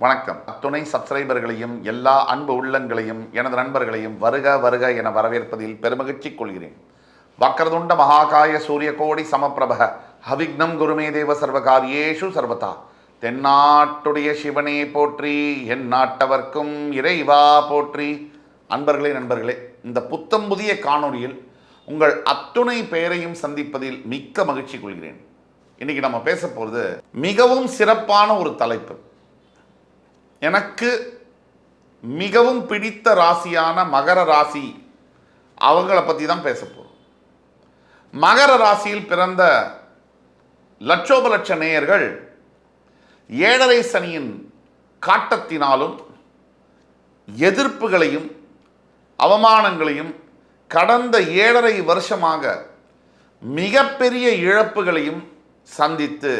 வணக்கம். துணை சப்ஸ்கிரைபர்களையும் எல்லா அன்பு உள்ளங்களையும் எனது நண்பர்களையும் வருக வருக என வரவேற்பதில் பெருமகிழ்ச்சி கொள்கிறேன். வக்ரதுண்ட மகாகாய சூரியகோடி சமப்பிரப ஹவிக்னம் குருமே தேவ சர்வகாரியேஷு சர்வதா. தென்னாட்டுடைய சிவனே போற்றி, என் நாட்டவர்க்கும் இறைவா போற்றி. நண்பர்களே, இந்த புத்தம் புதிய காணொலியில் உங்கள் அத்துணை பெயரையும் சந்திப்பதில் மிக்க மகிழ்ச்சி கொள்கிறேன். இன்னைக்கு நம்ம பேச போகிறது மிகவும் சிறப்பான ஒரு தலைப்பு. எனக்கு மிகவும் பிடித்த ராசியான மகர ராசி, அவங்கள பற்றி தான் பேச போகிறோம். மகர ராசியில் பிறந்த லட்சோப லட்ச நேயர்கள் ஏழரை சனியின் காட்டத்தினாலும் எதிர்ப்புகளையும் அவமானங்களையும் கடந்த 7.5 வருஷமாக மிகப்பெரிய இழப்புகளையும் சந்தித்து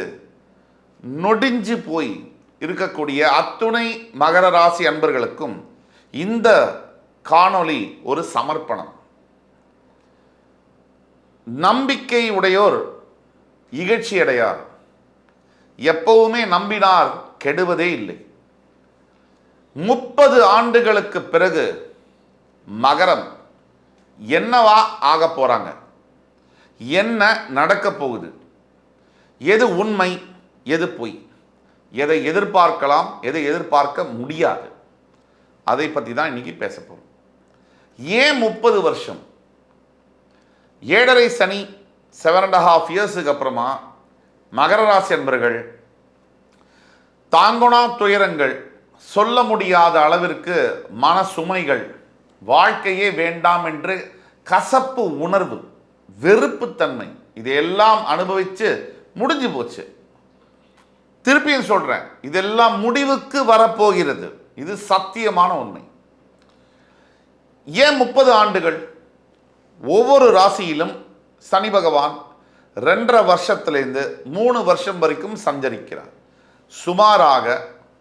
நொடிஞ்சு போய் இருக்கக்கூடிய அத்துணை மகர ராசி அன்பர்களுக்கும் இந்த காணொளி ஒரு சமர்ப்பணம். நம்பிக்கை உடையோர் இகழ்ச்சி அடையார். எப்பவுமே நம்பினார் கெடுவதே இல்லை. 30 ஆண்டுகளுக்கு பிறகு மகரம் என்னவா ஆக போறாங்க, என்ன நடக்க போகுது, எது உண்மை எது பொய், எதை எதிர்பார்க்கலாம் எதை எதிர்பார்க்க முடியாது, அதை பற்றி தான் இன்னைக்கு பேச போகிறோம். ஏன் 30 வருஷம்? 7.5 சனி 7.5 இயர்ஸுக்கு அப்புறமா மகர ராசி அன்பர்கள் தாங்குணா துயரங்கள், சொல்ல முடியாத அளவிற்கு மன சுமைகள், வாழ்க்கையே வேண்டாம் என்று கசப்பு உணர்வு, வெறுப்புத்தன்மை, இதையெல்லாம் அனுபவித்து முடிஞ்சு போச்சு. திருப்பியும் சொல்றேன், இதெல்லாம் முடிவுக்கு வரப்போகிறது. இது சத்தியமான உண்மை. ஏன் 30 ஆண்டுகள்? ஒவ்வொரு ராசியிலும் சனி பகவான் 2.5 வருஷத்திலிருந்து 3 வருஷம் வரைக்கும் சஞ்சரிக்கிறார். சுமாராக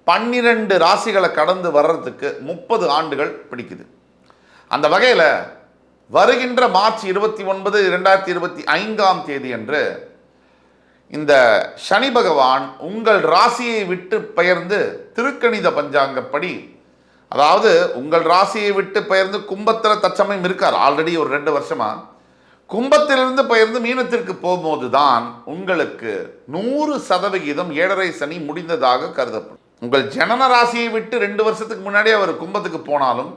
12 ராசிகளை கடந்து வர்றதுக்கு 30 ஆண்டுகள் பிடிக்குது. அந்த வகையில் வருகின்ற மார்ச் 29, 2025 அன்று இந்த சனி பகவான் உங்கள் ராசியை விட்டு பெயர்ந்து திருக்கணித பஞ்சாங்கப்படி, அதாவது உங்கள் ராசியை விட்டு பெயர்ந்து கும்பத்தில் தற்சமயம் இருக்கார். ஆல்ரெடி ஒரு 2 வருஷமா கும்பத்திலிருந்து பெயர்ந்து மீனத்திற்கு போகும்போது தான் உங்களுக்கு 100% 7.5 சனி முடிந்ததாக கருதப்படும். உங்கள் ஜனன ராசியை விட்டு 2 வருஷத்துக்கு முன்னாடி அவர் கும்பத்துக்கு போனாலும்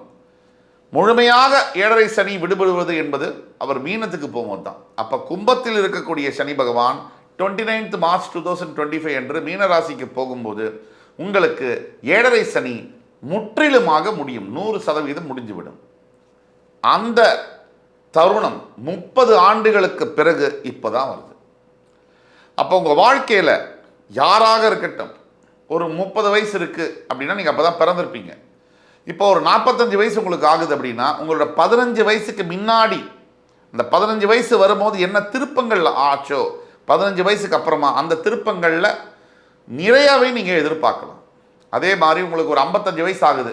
முழுமையாக 7.5 சனி விடுபடுவது என்பது அவர் மீனத்துக்கு போகும்போது தான். அப்போ கும்பத்தில் இருக்கக்கூடிய சனி பகவான் 29th மார்ச் 2025 அன்று மீனராசிக்கு போகும்போது உங்களுக்கு 7.5 சனி முற்றிலுமாக முடியும், 100% முடிஞ்சுவிடும். அந்த தருணம் 30 ஆண்டுகளுக்கு பிறகு இப்போதான் வருது. அப்போ உங்கள் வாழ்க்கையில் யாராக இருக்கட்டும், ஒரு 30 வயசு இருக்குது அப்படின்னா நீங்கள் அப்போ தான் பிறந்திருப்பீங்க. இப்போ ஒரு 45 வயசு உங்களுக்கு ஆகுது அப்படின்னா உங்களோட 15 வயசுக்கு முன்னாடி, அந்த 15 வயசு வரும்போது என்ன திருப்பங்கள் ஆச்சோ 15 வயசுக்கு அப்புறமா அந்த திருப்பங்களில் நிறையாவே நீங்கள் எதிர்பார்க்கலாம். அதே மாதிரி உங்களுக்கு ஒரு 55 வயசு ஆகுது,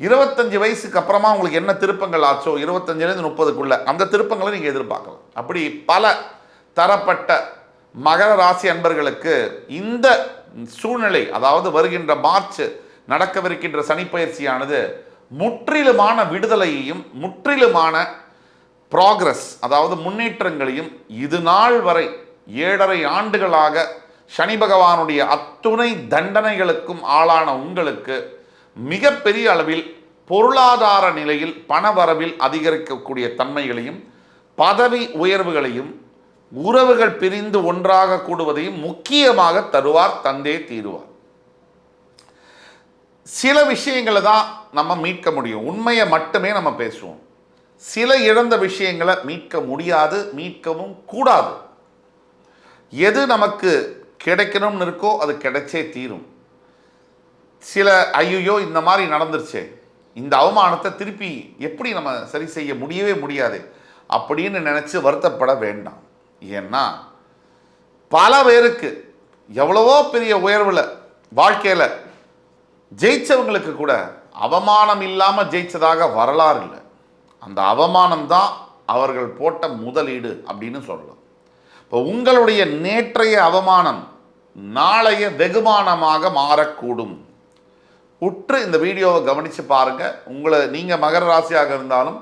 25 வயசுக்கு அப்புறமா உங்களுக்கு என்ன திருப்பங்கள் ஆச்சோ 25லேருந்து 30க்குள்ள அந்த திருப்பங்களை நீங்கள் எதிர்பார்க்கலாம். அப்படி பல தரப்பட்ட மகர ராசி அன்பர்களுக்கு இந்த சூழ்நிலை, அதாவது வருகின்ற மார்ச் நடக்கவிருக்கின்ற சனிப்பயிற்சியானது முற்றிலுமான விடுதலையையும் முற்றிலுமான ப்ராக்ரஸ், அதாவது முன்னேற்றங்களையும், இது நாள் வரை 7.5 ஆண்டுகளாக சனி பகவானுடைய அத்துணை தண்டனைகளுக்கும் ஆளான உங்களுக்கு மிகப்பெரிய அளவில் பொருளாதார நிலையில் பணவரவில் அதிகரிக்கக்கூடிய தன்மைகளையும், பதவி உயர்வுகளையும், உறவுகள் பிரிந்து ஒன்றாக கூடுவதையும் முக்கியமாக தருவார், தந்தே தீருவார். சில விஷயங்களை தான் நம்ம மீட்க முடியும், உண்மையை மட்டுமே நம்ம பேசுவோம். சில இழந்த விஷயங்களை மீட்க முடியாது, மீட்கவும் கூடாது. எது நமக்கு கிடைக்கணும்னு இருக்கோ அது கிடைச்சே தீரும். சில ஐயோ இந்த மாதிரி நடந்துருச்சே, இந்த அவமானத்தை திருப்பி எப்படி நம்ம சரி செய்ய முடியவே முடியாது அப்படின்னு நினச்சி வருத்தப்பட வேண்டாம். ஏன்னா பல பேருக்கு எவ்வளவோ பெரிய உயர்வில் வாழ்க்கையில் ஜெயிச்சவங்களுக்கு கூட அவமானம் இல்லாமல் ஜெயிச்சதாக வரலாறு இல்லை. அந்த அவமானம் தான் அவர்கள் போட்ட முதலீடு அப்படின்னு சொல்லலாம். இப்போ உங்களுடைய நேற்றைய அவமானம் நாளைய வெகுமானமாக மாறக்கூடும். உற்று இந்த வீடியோவை கவனித்து பாருங்கள். நீங்கள் மகர ராசியாக இருந்தாலும்,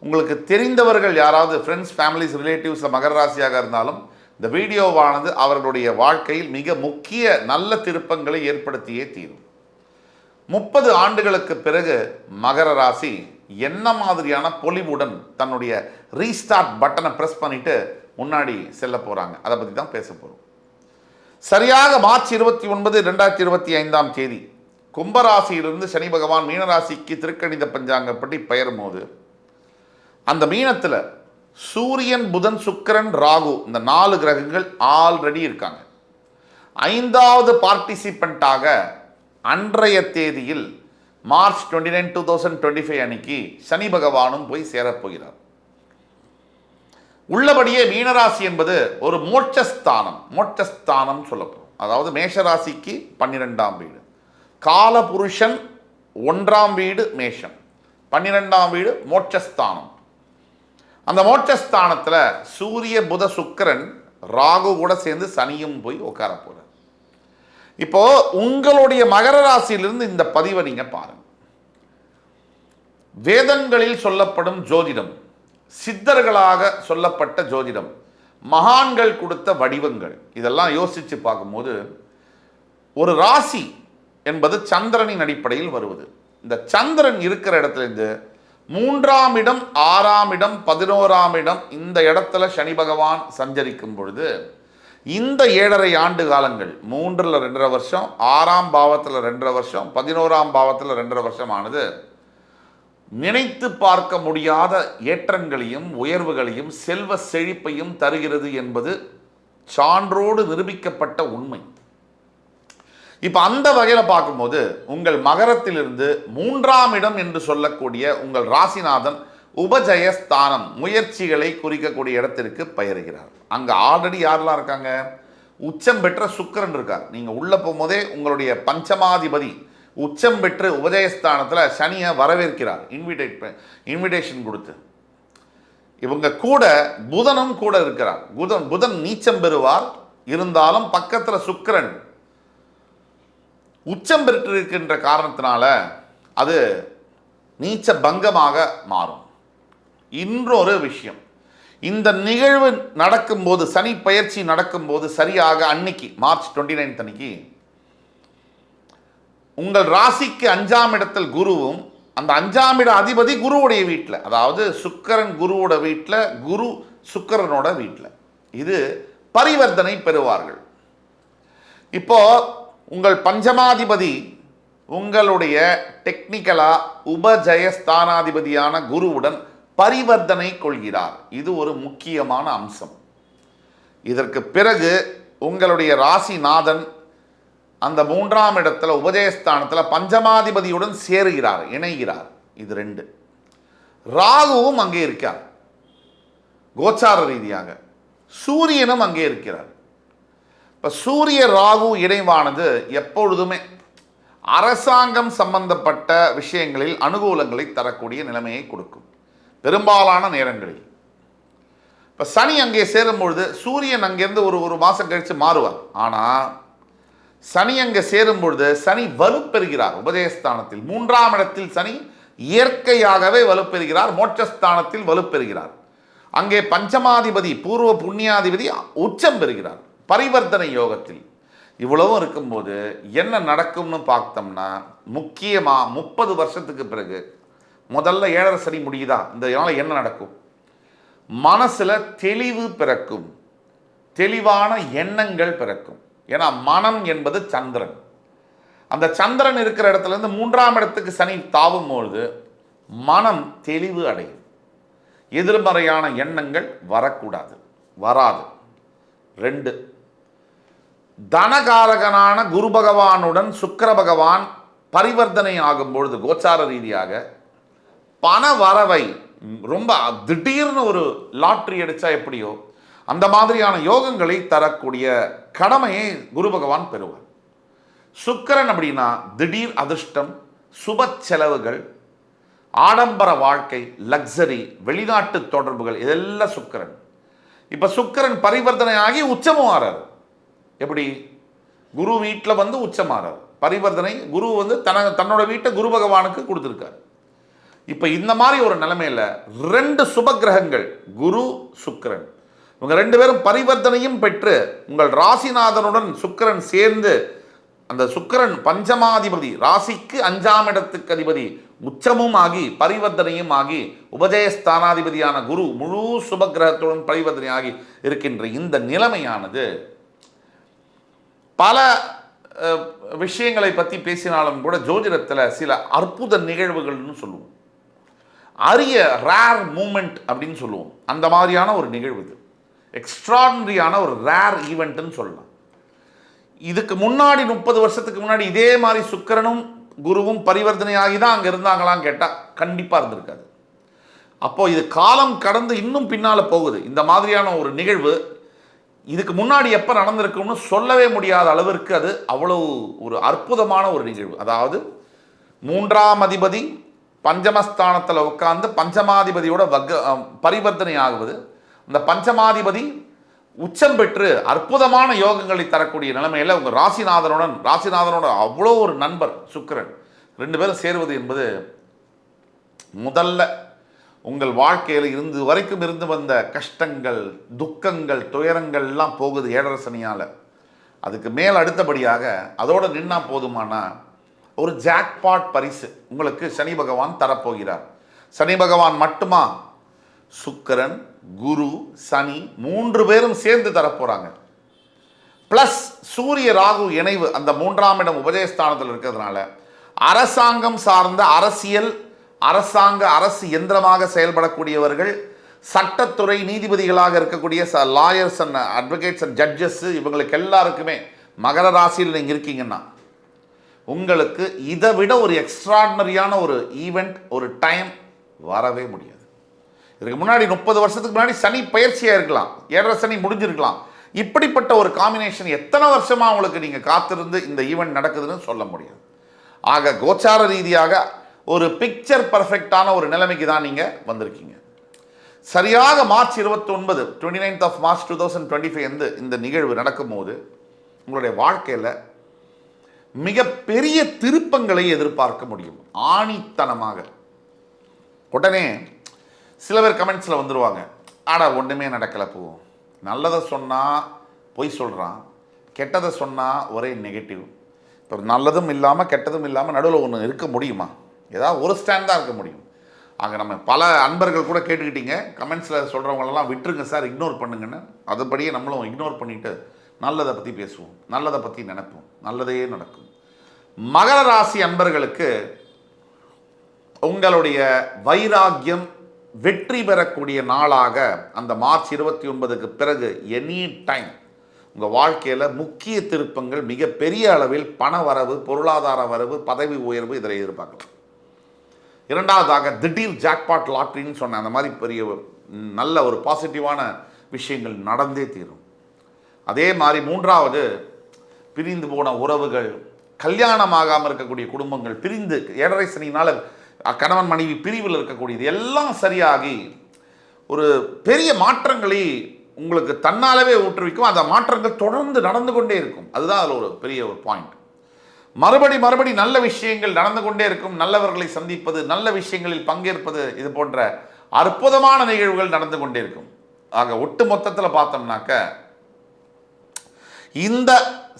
உங்களுக்கு தெரிந்தவர்கள் யாராவது ஃப்ரெண்ட்ஸ், ஃபேமிலிஸ், ரிலேட்டிவ்ஸில் மகர ராசியாக இருந்தாலும் இந்த வீடியோவானது அவர்களுடைய வாழ்க்கையில் மிக முக்கிய நல்ல திருப்பங்களை ஏற்படுத்தியே தீரும். 30 ஆண்டுகளுக்கு பிறகு மகர ராசி என்ன மாதிரியான பொலிவுடன் தன்னுடைய ரீஸ்டார்ட் பட்டனை ப்ரெஸ் பண்ணிட்டு முன்னாடி செல்ல போகிறாங்க, அதை பற்றி தான் பேச போகிறோம். சரியாக மார்ச் 29, 2025 தேதி கும்பராசியிலிருந்து சனி பகவான் மீனராசிக்கு திருக்கணித பஞ்சாங்கப்படி பெயரும் போது, அந்த மீனத்தில் சூரியன், புதன், சுக்கிரன், ராகு இந்த 4 கிரகங்கள் ஆல்ரெடி இருக்காங்க. 5வது பார்ட்டிசிபெண்ட்டாக அன்றைய தேதியில் மார்ச் 29, 2025 அன்னைக்கு சனி பகவானும் போய் சேரப்போகிறார். உள்ளபடியே மீனராசி என்பது ஒரு மோட்சஸ்தானம் சொல்லப்படும். அதாவது மேஷராசிக்கு 12ஆம் வீடு, காலபுருஷன் 1ஆம் வீடு மேஷம், 12ஆம் வீடு மோட்சஸ்தானம். அந்த மோட்சஸ்தானத்தில் சூரிய, புத, சுக்கிரன், ராகு கூட சேர்ந்து சனியும் போய் உட்கார போகிறார். இப்போ உங்களுடைய மகர ராசியிலிருந்து இந்த பதிவை நீங்க பாருங்க. வேதங்களில் சொல்லப்படும் ஜோதிடம், சித்தர்களாக சொல்லப்பட்ட ஜோதிடம், மகான்கள் கொடுத்த வடிவங்கள், இதெல்லாம் யோசிச்சு பார்க்கும்போது ஒரு ராசி என்பது சந்திரனின் அடிப்படையில் வருவது. இந்த சந்திரன் இருக்கிற இடத்துல இருந்து 3ஆம் இடம், 6ஆம் இடம், 11ஆம் இடம், இந்த இடத்துல சனி பகவான் சஞ்சரிக்கும் பொழுது இந்த 7.5 ஆண்டு காலங்கள், 3ல் 2.5 வருஷம், 6ஆம் பாவத்தில் 2.5 வருஷம், 11ஆம் பாவத்தில் 2.5 வருஷம் ஆனது நினைத்து பார்க்க முடியாத ஏற்றங்களையும் உயர்வுகளையும் செல்வ செழிப்பையும் தருகிறது என்பது சான்றோடு நிரூபிக்கப்பட்ட உண்மை. இப்போ அந்த வகையில் பார்க்கும்போது உங்கள் மகரத்திலிருந்து 3ஆம் இடம் என்று சொல்லக்கூடிய உங்கள் ராசிநாதன் உபஜயஸ்தானம், முயற்சிகளை குறிக்கக்கூடிய இடத்திற்கு பெயர்கிறார். அங்கே ஆல்ரெடி யாரெல்லாம் இருக்காங்க? உச்சம் பெற்ற சுக்கிரன் இருக்கார். நீங்கள் உள்ளே போகும்போதே உங்களுடைய பஞ்சமாதிபதி உச்சம் பெற்று உபஜயஸ்தானத்தில் சனியை வரவேற்கிறார், இன்விடேஷன் கொடுத்து. இவங்க கூட புதனும் கூட இருக்கிறார். புதன் நீச்சம் பெறுவார், இருந்தாலும் பக்கத்தில் சுக்கிரன் உச்சம் பெற்றிருக்கின்ற காரணத்தினால அது நீச்ச பங்கமாக மாறும். இன்னொரு விஷயம், இந்த நிகழ்வு நடக்கும்போது, சனி பயிற்சி நடக்கும்போது சரியாக அன்னைக்கு மார்ச் 29 அன்னைக்கு உங்கள் ராசிக்கு 5ஆம் இடத்தில் குருவும், அந்த 5ஆம் இட அதிபதி குருவுடைய வீட்டில், அதாவது சுக்கிரன் குருவோட வீட்டில், குரு சுக்கிரனோட வீட்டில், இது பரிவர்த்தனை பெறுவார்கள். இப்போ உங்கள் பஞ்சமாதிபதி உங்களுடைய டெக்னிக்கலா உபஜயஸ்தானாதிபதியான குருவுடன் பரிவர்த்தனை கொள்கிறார். இது ஒரு முக்கியமான அம்சம். இதற்கு பிறகு உங்களுடைய ராசிநாதன் அந்த 3ஆம் இடத்துல உபஜயஸ்தானத்தில் பஞ்சமாதிபதியுடன் சேருகிறார், இணைகிறார். இது 2. ராகுவும் அங்கே இருக்கார் கோச்சார ரீதியாக, சூரியனும் அங்கே இருக்கிறார். இப்போ சூரிய ராகு இணைவானது எப்பொழுதுமே அரசாங்கம் சம்பந்தப்பட்ட விஷயங்களில் அனுகூலங்களை தரக்கூடிய நிலைமையை கொடுக்கும் பெரும்பாலான நேரங்களில். இப்போ சனி அங்கே சேரும்பொழுது சூரியன் அங்கேருந்து ஒரு மாதம் கழித்து மாறுவார். ஆனால் சனி அங்கே சேரும்பொழுது சனி வலுப்பெறுகிறார். உபஜயஸ்தானத்தில் 3ஆம் இடத்தில் சனி இயற்கையாகவே வலுப்பெறுகிறார், மோட்சஸ்தானத்தில் வலுப்பெறுகிறார். அங்கே பஞ்சமாதிபதி பூர்வ புண்ணியாதிபதி உச்சம் பெறுகிறார் பரிவர்த்தனை யோகத்தில். இவ்வளவும் இருக்கும்போது என்ன நடக்கும்னு பார்த்தோம்னா, முக்கியமாக 30 வருஷத்துக்கு பிறகு முதல்ல 7.5 சனி முடியுதா, இந்த இதனால் என்ன நடக்கும்? மனசில் தெளிவு பிறக்கும், தெளிவான எண்ணங்கள் பிறக்கும். ஏன்னா மனம் என்பது சந்திரன். அந்த சந்திரன் இருக்கிற இடத்துலேருந்து 3ஆம் இடத்துக்கு சனி தாவும் பொழுது மனம் தெளிவு அடையும். எதிர்மறையான எண்ணங்கள் வரக்கூடாது, வராது. 2, தனகாரகனான குரு பகவானுடன் சுக்கிர பகவான் பரிவர்த்தனை ஆகும் பொழுது கோச்சார ரீதியாக பண வரவை ரொம்ப திடீர்னு ஒரு லாட்ரி அடித்தா எப்படியோ அந்த மாதிரியான யோகங்களை தரக்கூடிய கடமையை குரு பகவான் பெறுவார். சுக்கிரன் அப்படின்னா திடீர் அதிர்ஷ்டம், சுப செலவுகள், ஆடம்பர வாழ்க்கை, லக்ஸரி, வெளிநாட்டு தொடர்புகள், இதெல்லாம் சுக்கிரன். இப்போ சுக்கிரன் பரிவர்த்தனை ஆகி உச்சமும் ஆறாரு. எப்படி? குரு வீட்டில் வந்து உச்சமாறார், பரிவர்த்தனை குரு வந்து தன்னோட வீட்டை குரு பகவானுக்கு கொடுத்துருக்கார். இப்போ இந்த மாதிரி ஒரு நிலைமையில் 2 சுபகிரகங்கள் குரு சுக்கிரன் இவங்க 2 பேரும் பரிவர்த்தனையும் பெற்று உங்கள் ராசிநாதனுடன் சுக்கிரன் சேர்ந்து, அந்த சுக்கிரன் பஞ்சமாதிபதி, ராசிக்கு 5ஆம் இடத்துக்கு அதிபதி, உச்சமும் ஆகி பரிவர்த்தனையும் ஆகி உபஜயஸ்தானாதிபதியான குரு முழு சுபகிரகத்துடன் பரிவர்த்தனை ஆகி இருக்கின்ற இந்த நிலைமையானது பல விஷயங்களை பற்றி பேசினாலும் கூட ஜோதிடத்தில் சில அற்புத நிகழ்வுகள்னு சொல்லுவோம், அரிய ரேர் மூமெண்ட் அப்படின்னு சொல்லுவோம். அந்த மாதிரியான ஒரு நிகழ்வு இது, எக்ஸ்ட்ராடினரியான ஒரு ரேர் ஈவெண்ட்னு சொல்லலாம். இதுக்கு முன்னாடி 30 வருஷத்துக்கு முன்னாடி இதே மாதிரி சுக்கிரனும் குருவும் பரிவர்த்தனையாகி தான் அங்கே இருந்தாங்களான்னு கேட்டால் கண்டிப்பாக இருந்திருக்காது. அப்போது இது காலம் கடந்து இன்னும் பின்னால் போகுது. இந்த மாதிரியான ஒரு நிகழ்வு இதுக்கு முன்னாடி எப்போ நடந்திருக்கும்னு சொல்லவே முடியாத அளவிற்கு அது அவ்வளவு ஒரு அற்புதமான ஒரு நிகழ்வு. அதாவது 3ஆம் அதிபதி பஞ்சமஸ்தானத்தில் உட்கார்ந்து பஞ்சமாதிபதியோட பரிவர்த்தனை ஆகுவது, அந்த பஞ்சமாதிபதி உச்சம் பெற்று அற்புதமான யோகங்களை தரக்கூடிய நிலைமையில் உங்கள் ராசிநாதனோட அவ்வளோ ஒரு நண்பர் சுக்கிரன் 2 பேரும் சேருவது என்பது முதல்ல உங்கள் வாழ்க்கையில் இருந்து வந்த கஷ்டங்கள், துக்கங்கள், துயரங்கள் எல்லாம் போகுது 7.5 சனியால். அதுக்கு மேல் அடுத்தபடியாக அதோடு நின்னா போதுமானா ஒரு ஜாக்பாட் பரிசு உங்களுக்கு சனி பகவான் தரப்போகிறார். சனி பகவான் மட்டுமா, சுக்கிரன், குரு, சனி 3 பேரும் சேர்ந்து தரப்போறாங்க. பிளஸ் சூரிய ராகு இணைவு அந்த 3ஆம் இடம் உபஜயஸ்தானத்தில் இருக்கிறதுனால அரசாங்கம் சார்ந்த அரசு எந்திரமாக செயல்படக்கூடியவர்கள், சட்டத்துறை நீதிபதிகளாக இருக்கக்கூடிய lawyers and advocates and judges, இவங்களுக்கு எல்லாருக்குமே மகர ராசியில் நீங்கள் இருக்கீங்கன்னா உங்களுக்கு இதை விட ஒரு எக்ஸ்ட்ராடினரியான ஒரு ஈவெண்ட், ஒரு டைம் வரவே முடியாது. இதுக்கு முன்னாடி 30 வருஷத்துக்கு முன்னாடி சனி பயிற்சியாக இருக்கலாம், 7.5 சனி முடிஞ்சிருக்கலாம். இப்படிப்பட்ட ஒரு காம்பினேஷன் எத்தனை வருஷமாக உங்களுக்கு நீங்கள் காத்திருந்து இந்த ஈவெண்ட் நடக்குதுன்னு சொல்ல முடியாது. ஆக கோச்சார ரீதியாக ஒரு பிக்சர் பர்ஃபெக்டான ஒரு நிலைமைக்கு தான் நீங்கள் வந்திருக்கீங்க. சரியாக மார்ச் 29 29th of March 2025 இந்த நிகழ்வு நடக்கும்போது உங்களுடைய வாழ்க்கையில் மிகப்பெரிய திருப்பங்களை எதிர்பார்க்க முடியும். ஆணித்தனமாக உடனே சில பேர் கமெண்ட்ஸில் வந்துடுவாங்க, ஒன்றுமே நடக்கலை, போவோம், நல்லதை சொன்னால் பொய் சொல்கிறான், கெட்டதை சொன்னால் ஒரே நெகட்டிவ். இப்போ நல்லதும் இல்லாமல் கெட்டதும் இல்லாமல் நடுவில் ஒன்று இருக்க முடியுமா? ஏதாவது ஒரு ஸ்டாண்ட் தான் இருக்க முடியும். அங்கே நம்ம பல அன்பர்கள் கூட கேட்டுக்கிட்டீங்க, கமெண்ட்ஸில் சொல்கிறவங்களெல்லாம் விட்டுருங்க சார், இக்னோர் பண்ணுங்கன்னு. அதுபடியே நம்மளும் இக்னோர் பண்ணிவிட்டு நல்லதை பற்றி பேசுவோம், நல்லதை பற்றி நினைப்போம், நல்லதே நடக்கும். மகர ராசி அன்பர்களுக்கு உங்களுடைய வைராக்கியம் வெற்றி பெறக்கூடிய நாளாக அந்த மார்ச் 29க்கு பிறகு எனி டைம் உங்கள் வாழ்க்கையில் முக்கிய திருப்பங்கள், மிகப்பெரிய அளவில் பண வரவு, பொருளாதார வரவு, பதவி உயர்வு இதில் எதிர்பார்க்கலாம். இரண்டாவதாக திடீர் ஜாக்பாட் லாட்ரின்னு சொன்ன அந்த மாதிரி பெரிய நல்ல ஒரு பாசிட்டிவான விஷயங்கள் நடந்தே தீரும். அதே மாதிரி மூன்றாவது, பிரிந்து போன உறவுகள், கல்யாணமாகாமல் இருக்கக்கூடிய குடும்பங்கள், பிரிந்து 7.5 சனியினால் கணவன் மனைவி பிரிவில் இருக்கக்கூடியது எல்லாம் சரியாகி ஒரு பெரிய மாற்றங்களை உங்களுக்கு தன்னாலவே ஊற்றுவிக்கும். அந்த மாற்றங்கள் தொடர்ந்து நடந்து கொண்டே இருக்கும். அதுதான் அதில் ஒரு பெரிய ஒரு பாயிண்ட். மறுபடி நல்ல விஷயங்கள் நடந்து கொண்டே இருக்கும். நல்லவர்களை சந்திப்பது, நல்ல விஷயங்களில் பங்கேற்பது, இது போன்ற அற்புதமான நிகழ்வுகள் நடந்து கொண்டே இருக்கும். ஆக ஒட்டு மொத்தத்தில் பார்த்தோம்னாக்க இந்த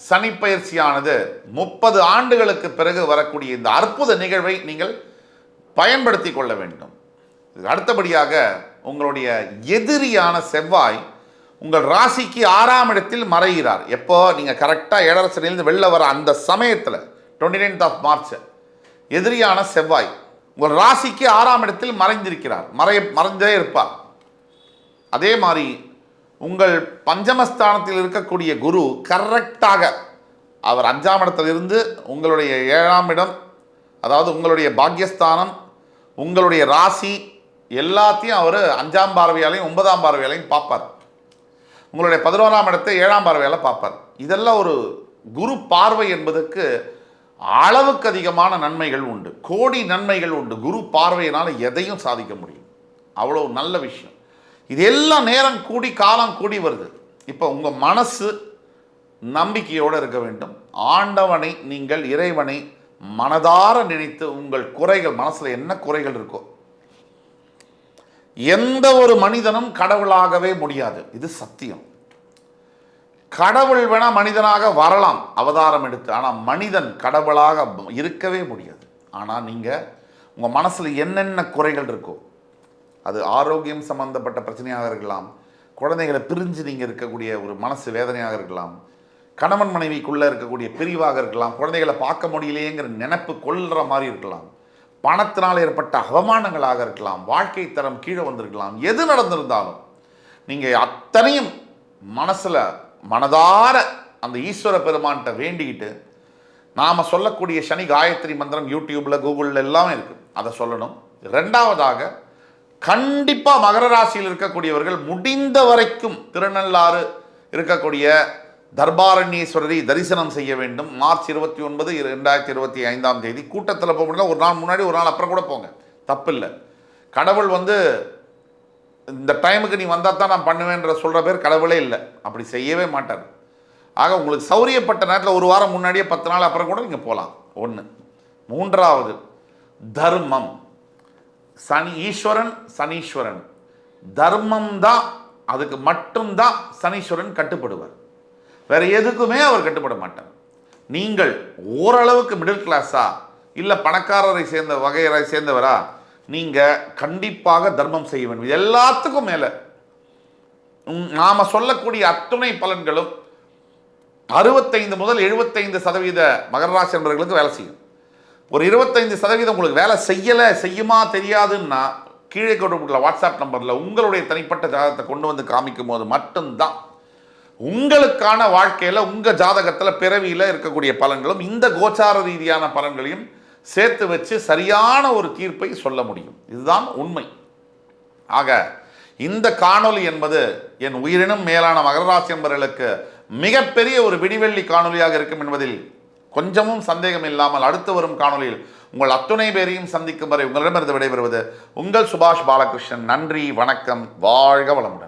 சனிப்பயிற்சியானது 30 ஆண்டுகளுக்கு பிறகு வரக்கூடிய இந்த அற்புத நிகழ்வை நீங்கள் பயன்படுத்தி கொள்ள வேண்டும். அடுத்தபடியாக உங்களுடைய எதிரியான செவ்வாய் உங்கள் ராசிக்கு 6ஆம் இடத்தில் மறைகிறார். எப்போ நீங்கள் கரெக்டாக 7.5 சனியிலிருந்து வெளில வர அந்த சமயத்தில் 29th of March எதிரியான செவ்வாய் உங்கள் ராசிக்கு 6ஆம் இடத்தில் மறைந்திருக்கிறார், மறைந்தே இருப்பார். அதே மாதிரி உங்கள் பஞ்சமஸ்தானத்தில் இருக்கக்கூடிய குரு கரெக்டாக அவர் 5ஆம் இடத்திலிருந்து உங்களுடைய 7ஆம் இடம், அதாவது உங்களுடைய பாக்யஸ்தானம், உங்களுடைய ராசி எல்லாத்தையும் அவர் 5ஆம் பார்வையாலையும் 9ஆம் பார்வையாலையும் பார்ப்பார். உங்களுடைய 11ஆம் இடத்தை 7ஆம் பார்வையால் பார்ப்பார். இதெல்லாம் ஒரு குரு பார்வை என்பதற்கு அளவுக்கு அதிகமான நன்மைகள் உண்டு, கோடி நன்மைகள் உண்டு. குரு பார்வையினால் எதையும் சாதிக்க முடியும், அவ்வளோ நல்ல விஷயம். இதெல்லாம் நேரம் கூடி காலம் கூடி வருது. இப்போ உங்கள் மனசு நம்பிக்கையோடு இருக்க வேண்டும். ஆண்டவனை நீங்கள் இறைவனை மனதார நினைத்து உங்கள் குறைகள், மனசில் என்ன குறைகள் இருக்கோ, எந்த ஒரு மனிதனும் கடவுளாகவே முடியாது, இது சத்தியம். கடவுள் வேணா மனிதனாக வரலாம் அவதாரம் எடுத்து, ஆனால் மனிதன் கடவுளாக இருக்கவே முடியாது. ஆனால் நீங்கள் உங்கள் மனசில் என்னென்ன குறைகள் இருக்கோ, அது ஆரோக்கியம் சம்பந்தப்பட்ட பிரச்சனையாக இருக்கலாம், குழந்தைகளை பிரிஞ்சு நீங்கள் இருக்கக்கூடிய ஒரு மனசு வேதனையாக இருக்கலாம், கணவன் மனைவிக்குள்ளே இருக்கக்கூடிய பிரிவாக இருக்கலாம், குழந்தைகளை பார்க்க முடியலையேங்கிற நினைப்பு கொள்கிற மாதிரி இருக்கலாம், பணத்தினால் ஏற்பட்ட அவமானங்களாக இருக்கலாம், வாழ்க்கை தரம் கீழே வந்திருக்கலாம், எது நடந்திருந்தாலும் நீங்கள் அத்தனையும் மனசில் மனதார அந்த ஈஸ்வர பெருமான்கிட்ட வேண்டிக்கிட்டு நாம் சொல்லக்கூடிய சனி காயத்ரி மந்திரம் யூடியூப்பில் கூகுளில் எல்லாம் இருக்குது, அதை சொல்லணும். ரெண்டாவதாக கண்டிப்பாக மகர ராசியில் இருக்கக்கூடியவர்கள் முடிந்த வரைக்கும் திருநள்ளாறு இருக்கக்கூடிய தர்பாரண்யேஸ்வரரை தரிசனம் செய்ய வேண்டும். மார்ச் 29, 2025 கூட்டத்தில் போக முடியல, ஒரு நாள் முன்னாடி ஒரு நாள் அப்புறம் கூட போங்க, தப்பில்லை. கடவுள் இந்த டைமுக்கு நீ வந்தால் தான் நான் பண்ணுவேன்ற சொல்கிற பேர் கடவுளே இல்லை, அப்படி செய்யவே மாட்டார். ஆக உங்களுக்கு சௌரியப்பட்ட நேரத்தில் ஒரு வாரம் முன்னாடியே 10 நாள் அப்புறம் கூட நீங்கள் போகலாம். ஒன்று. மூன்றாவது, தர்மம். ஈஸ்வரன் சனீஸ்வரன், தர்மம் தான், அதுக்கு மட்டும்தான் சனீஸ்வரன் கட்டுப்படுவார், வேற எதுக்குமே அவர் கட்டுப்பட மாட்டார். நீங்கள் ஓரளவுக்கு மிடில் கிளாஸா இல்லை பணக்காரரை சேர்ந்த வகையரை சேர்ந்தவரா, நீங்கள் கண்டிப்பாக தர்மம் செய்ய வேண்டும். எல்லாத்துக்கும் மேலே நாம் சொல்லக்கூடிய அத்துணை பலன்களும் 65 முதல் 75% மகர ராசி நண்பர்களுக்கு வேலை செய்யும். ஒரு 25% உங்களுக்கு வேலை செய்யுமா தெரியாதுன்னா கீழே கொடுக்கப்பட்டுள்ள வாட்ஸ்அப் நம்பரில் உங்களுடைய தனிப்பட்ட ஜாதகத்தை கொண்டு வந்து காமிக்கும் போது மட்டும்தான் உங்களுக்கான வாழ்க்கையில் உங்கள் ஜாதகத்தில் பிறவியில் இருக்கக்கூடிய பலன்களும் இந்த கோச்சார ரீதியான பலன்களையும் சேர்த்து வச்சு சரியான ஒரு தீர்ப்பை சொல்ல முடியும். இதுதான் உண்மை. ஆக இந்த காணொளி என்பது என் உயிரினும் மேலான மகர ராசி நண்பர்களுக்கு மிகப்பெரிய ஒரு விடிவெள்ளி காணொலியாக இருக்கும் என்பதில் கொஞ்சமும் சந்தேகம் இல்லாமல் அடுத்து வரும் காணொலியில் உங்கள் அத்துணை பேரையும் சந்திக்கும் வரை உங்களிடமிருந்து விடைபெறுவது உங்கள் சுபாஷ் பாலகிருஷ்ணன். நன்றி, வணக்கம், வாழ்க வளமுடன்.